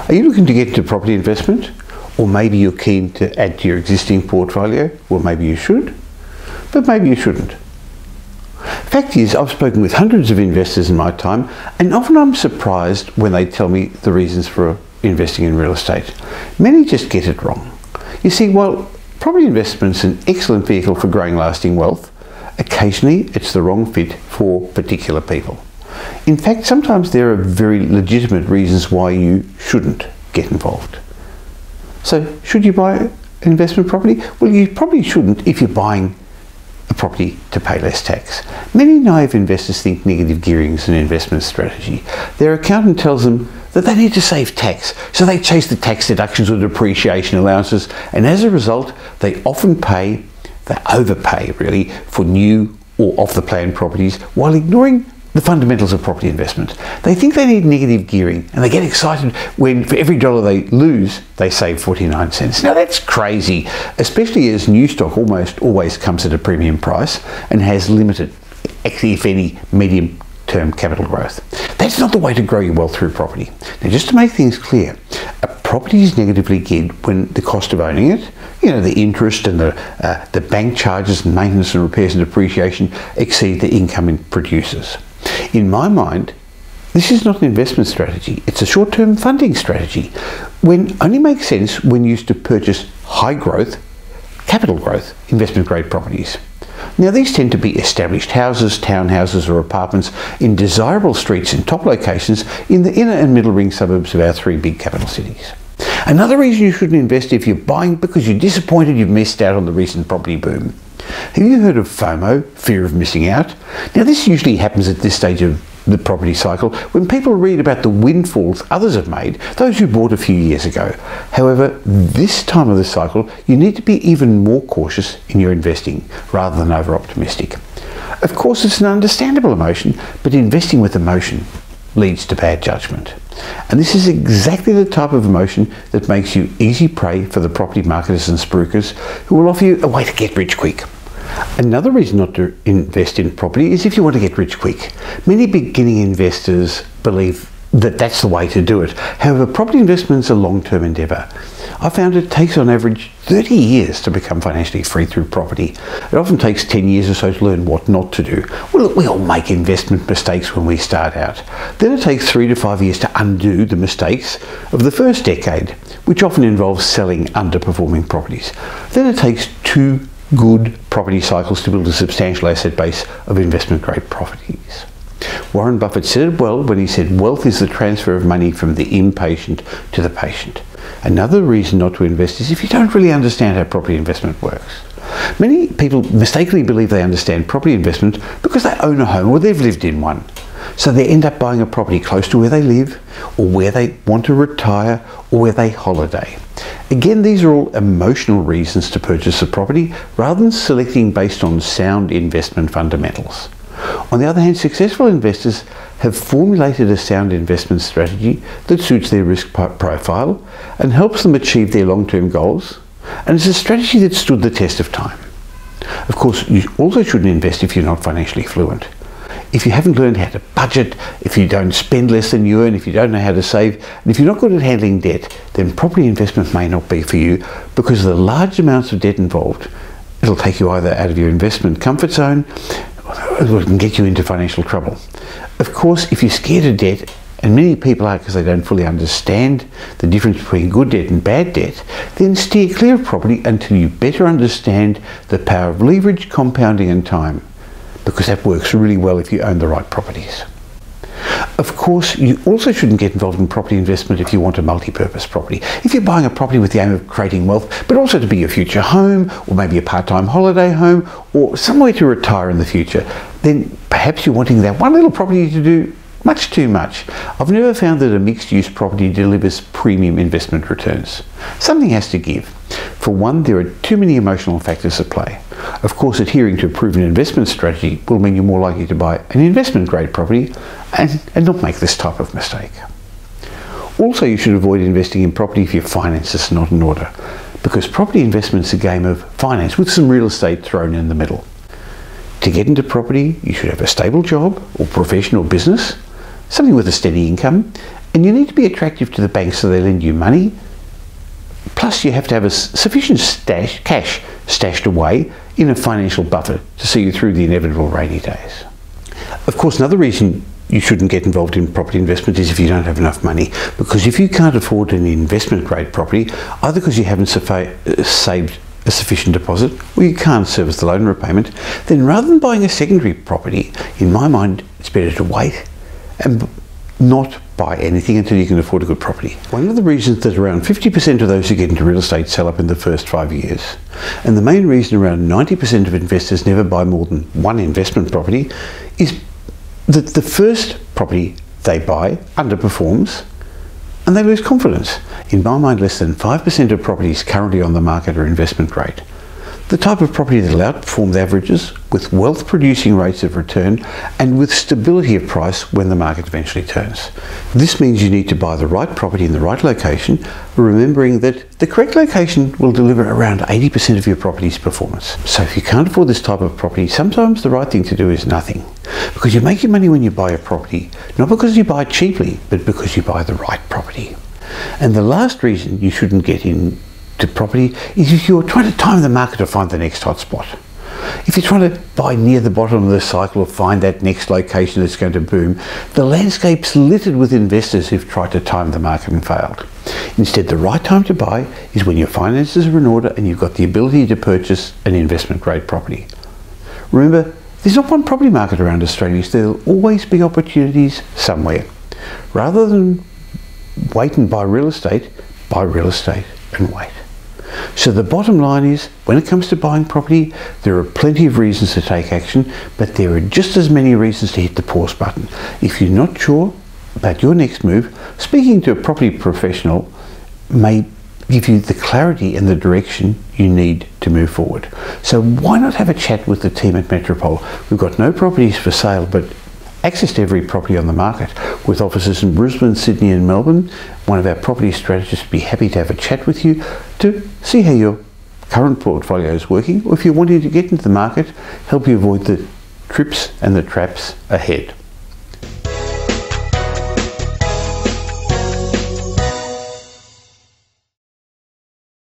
Are you looking to get into property investment? Or maybe you're keen to add to your existing portfolio? Well, maybe you should, but maybe you shouldn't. Fact is, I've spoken with hundreds of investors in my time, and often I'm surprised when they tell me the reasons for investing in real estate. Many just get it wrong. You see, while property investment is an excellent vehicle for growing lasting wealth, occasionally it's the wrong fit for particular people. In fact, sometimes there are very legitimate reasons why you shouldn't get involved. So, should you buy an investment property? Well, you probably shouldn't if you're buying a property to pay less tax. Many naive investors think negative gearing is an investment strategy. Their accountant tells them that they need to save tax, so they chase the tax deductions or depreciation allowances, and as a result, they often overpay really, for new or off-the-plan properties while ignoring the fundamentals of property investment. They think they need negative gearing, and they get excited when for every dollar they lose, they save 49 cents. Now that's crazy, especially as new stock almost always comes at a premium price and has limited, actually if any, medium-term capital growth. That's not the way to grow your wealth through property. Now just to make things clear, a property is negatively geared when the cost of owning it, the interest and the bank charges and maintenance and repairs and depreciation exceed the income it produces. In my mind, this is not an investment strategy, it's a short-term funding strategy, when only makes sense when used to purchase high growth, capital growth, investment grade properties. Now these tend to be established houses, townhouses or apartments in desirable streets in top locations in the inner and middle ring suburbs of our three big capital cities. Another reason you shouldn't invest if you're buying because you're disappointed you've missed out on the recent property boom. Have you heard of FOMO, fear of missing out? Now this usually happens at this stage of the property cycle when people read about the windfalls others have made, those who bought a few years ago. However, this time of the cycle, you need to be even more cautious in your investing rather than over-optimistic. Of course, it's an understandable emotion, but investing with emotion leads to bad judgment. And this is exactly the type of emotion that makes you easy prey for the property marketers and spruikers who will offer you a way to get rich quick. Another reason not to invest in property is if you want to get rich quick. Many beginning investors believe that that's the way to do it. However, property investment is a long-term endeavour. I found it takes on average 30 years to become financially free through property. It often takes 10 years or so to learn what not to do. Well, look, we all make investment mistakes when we start out. Then it takes 3 to 5 years to undo the mistakes of the first decade, which often involves selling underperforming properties. Then it takes 2 good property cycles to build a substantial asset base of investment grade properties. Warren Buffett said it well when he said wealth is the transfer of money from the impatient to the patient. Another reason not to invest is if you don't really understand how property investment works. Many people mistakenly believe they understand property investment because they own a home or they've lived in one. So they end up buying a property close to where they live, or where they want to retire, or where they holiday. Again, these are all emotional reasons to purchase a property rather than selecting based on sound investment fundamentals. On the other hand, successful investors have formulated a sound investment strategy that suits their risk profile and helps them achieve their long-term goals, and it's a strategy that stood the test of time. Of course, you also shouldn't invest if you're not financially fluent. If you haven't learned how to budget, if you don't spend less than you earn, if you don't know how to save, and if you're not good at handling debt, then property investment may not be for you because of the large amounts of debt involved. It'll take you either out of your investment comfort zone or it can get you into financial trouble. Of course, if you're scared of debt, and many people are because they don't fully understand the difference between good debt and bad debt, then steer clear of property until you better understand the power of leverage, compounding and time, because that works really well if you own the right properties. Of course, you also shouldn't get involved in property investment if you want a multi-purpose property. If you're buying a property with the aim of creating wealth, but also to be your future home, or maybe a part-time holiday home, or somewhere to retire in the future, then perhaps you're wanting that one little property to do much too much. I've never found that a mixed-use property delivers premium investment returns. Something has to give. For one, there are too many emotional factors at play. Of course, adhering to a proven investment strategy will mean you're more likely to buy an investment-grade property and not make this type of mistake. Also, you should avoid investing in property if your finances are not in order, because property investment is a game of finance with some real estate thrown in the middle. To get into property, you should have a stable job or profession or business, something with a steady income, And you need to be attractive to the banks so they lend you money. Plus you have to have a sufficient cash stashed away in a financial buffer to see you through the inevitable rainy days. Of course, another reason you shouldn't get involved in property investment is if you don't have enough money, because if you can't afford an investment grade property, either because you haven't saved a sufficient deposit or you can't service the loan repayment, then rather than buying a secondary property, in my mind it's better to wait and not buy anything until you can afford a good property. One of the reasons that around 50% of those who get into real estate sell up in the first 5 years, and the main reason around 90% of investors never buy more than one investment property, is that the first property they buy underperforms and they lose confidence. In my mind, less than 5% of properties currently on the market are investment grade. The type of property that will outperform the averages, with wealth producing rates of return and with stability of price when the market eventually turns. This means you need to buy the right property in the right location, remembering that the correct location will deliver around 80% of your property's performance. So if you can't afford this type of property, sometimes the right thing to do is nothing. Because you make your money when you buy a property, not because you buy it cheaply, but because you buy the right property. And the last reason you shouldn't get into property is if you're trying to time the market to find the next hot spot. If you're trying to buy near the bottom of the cycle or find that next location that's going to boom, the landscape's littered with investors who've tried to time the market and failed. Instead, the right time to buy is when your finances are in order and you've got the ability to purchase an investment grade property. Remember, there's not one property market around Australia, so there'll always be opportunities somewhere. Rather than wait and buy real estate and wait. So the bottom line is, when it comes to buying property, there are plenty of reasons to take action, but there are just as many reasons to hit the pause button. If you're not sure about your next move, speaking to a property professional may give you the clarity and the direction you need to move forward. So why not have a chat with the team at Metropole? We've got no properties for sale, but access to every property on the market, with offices in Brisbane, Sydney and Melbourne. One of our property strategists would be happy to have a chat with you to see how your current portfolio is working, or if you're wanting to get into the market, help you avoid the trips and the traps ahead.